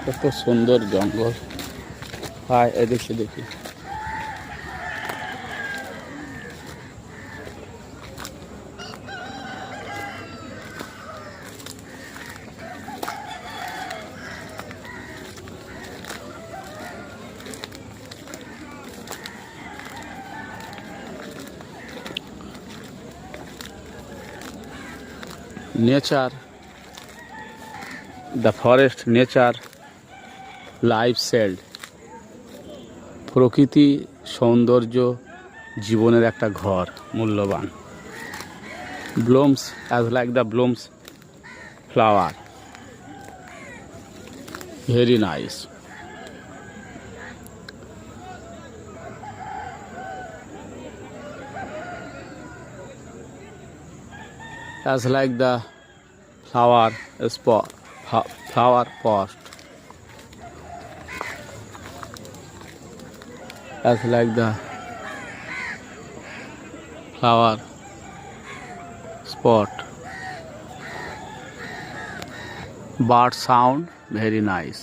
কত সুন্দর জঙ্গল। হায় এদিকে দেখি। Nature, the forest nature life সেল্ড। প্রকৃতি সৌন্দর্য জীবনের একটা ঘর, মূল্যবান। Blooms as like the blooms flower, very nice. As like the flower pot, as like the flower spot. Bird sound very nice.